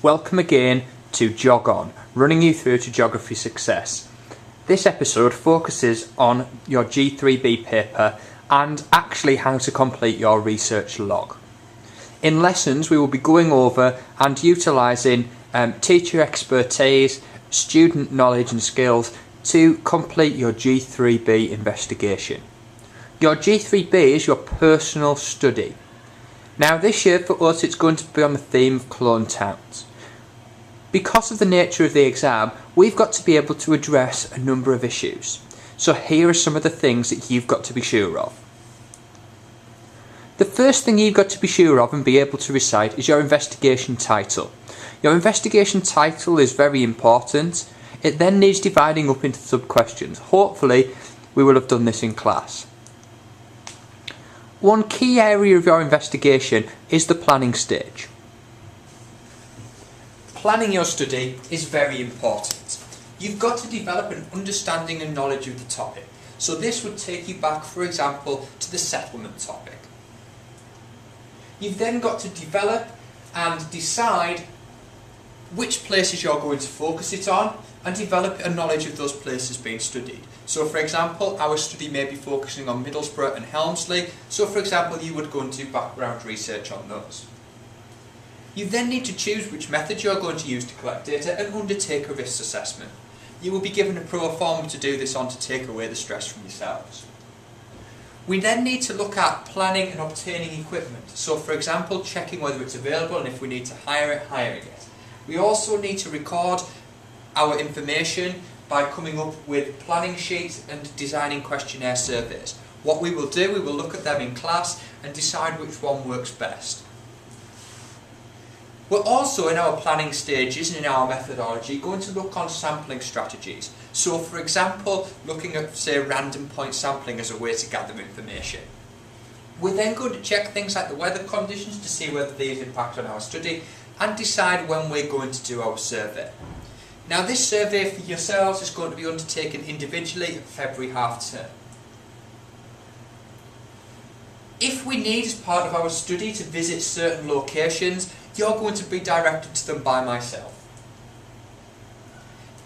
Welcome again to Geog, running you through to geography success. This episode focuses on your G3b paper and actually how to complete your research log. In lessons we will be going over and utilising teacher expertise, student knowledge and skills to complete your G3b investigation. Your G3b is your personal study. Now this year for us it's going to be on the theme of clone towns. Because of the nature of the exam, we've got to be able to address a number of issues. So here are some of the things that you've got to be sure of. The first thing you've got to be sure of and be able to recite is your investigation title. Your investigation title is very important. It then needs dividing up into sub-questions. Hopefully we will have done this in class. One key area of your investigation is the planning stage. Planning your study is very important. You've got to develop an understanding and knowledge of the topic. So this would take you back, for example, to the settlement topic. You've then got to develop and decide which places you're going to focus it on and develop a knowledge of those places being studied. So for example, our study may be focusing on Middlesbrough and Helmsley, so for example you would go and do background research on those. You then need to choose which method you're going to use to collect data and undertake a risk assessment. You will be given a pro forma to do this on to take away the stress from yourselves. We then need to look at planning and obtaining equipment, so for example checking whether it's available and if we need to hire it, hiring it. We also need to record our information by coming up with planning sheets and designing questionnaire surveys. What we will do, we will look at them in class and decide which one works best. We're also in our planning stages and in our methodology going to look on sampling strategies. So for example, looking at say random point sampling as a way to gather information. We're then going to check things like the weather conditions to see whether these impact on our study and decide when we're going to do our survey. Now this survey for yourselves is going to be undertaken individually at February half term. If we need as part of our study to visit certain locations, you're going to be directed to them by myself.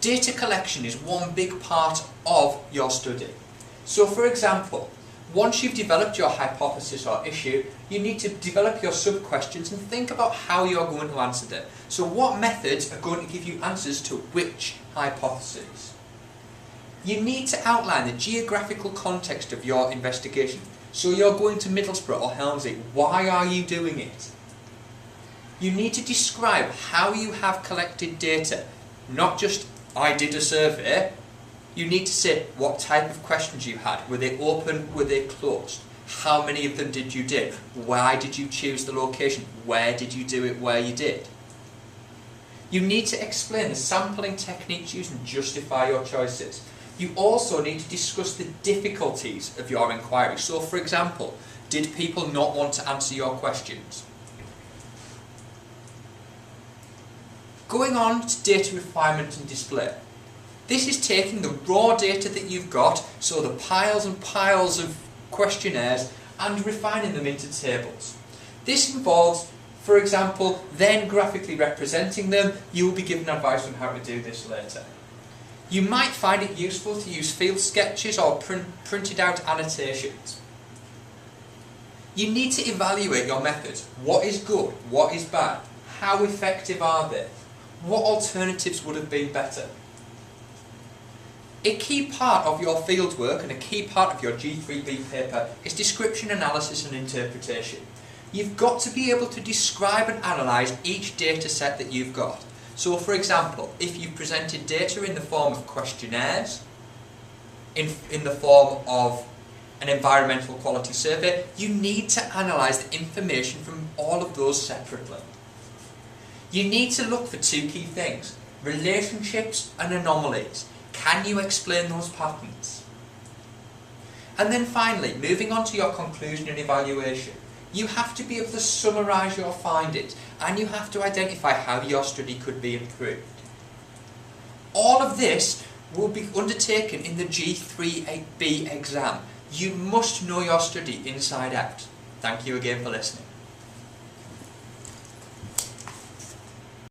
Data collection is one big part of your study. So for example, once you've developed your hypothesis or issue, you need to develop your sub-questions and think about how you're going to answer them. So what methods are going to give you answers to which hypotheses? You need to outline the geographical context of your investigation. So you're going to Middlesbrough or Helmsley, why are you doing it? You need to describe how you have collected data, not just I did a survey. You need to say what type of questions you had. Were they open? Were they closed? How many of them did you do? Why did you choose the location? Where did you do it where you did? You need to explain the sampling techniques used and justify your choices. You also need to discuss the difficulties of your inquiry. So for example, did people not want to answer your questions? Going on to data refinement and display. This is taking the raw data that you've got, so the piles and piles of questionnaires, and refining them into tables. This involves, for example, then graphically representing them. You will be given advice on how to do this later. You might find it useful to use field sketches or printed out annotations. You need to evaluate your methods. What is good? What is bad? How effective are they? What alternatives would have been better? A key part of your fieldwork and a key part of your G3b paper is description, analysis and interpretation. You've got to be able to describe and analyse each data set that you've got. So for example, if you've presented data in the form of questionnaires, in the form of an environmental quality survey, you need to analyse the information from all of those separately. You need to look for two key things: relationships and anomalies. Can you explain those patterns? And then finally, moving on to your conclusion and evaluation, you have to be able to summarise your findings and you have to identify how your study could be improved. All of this will be undertaken in the G3b Exam. You must know your study inside out. Thank you again for listening.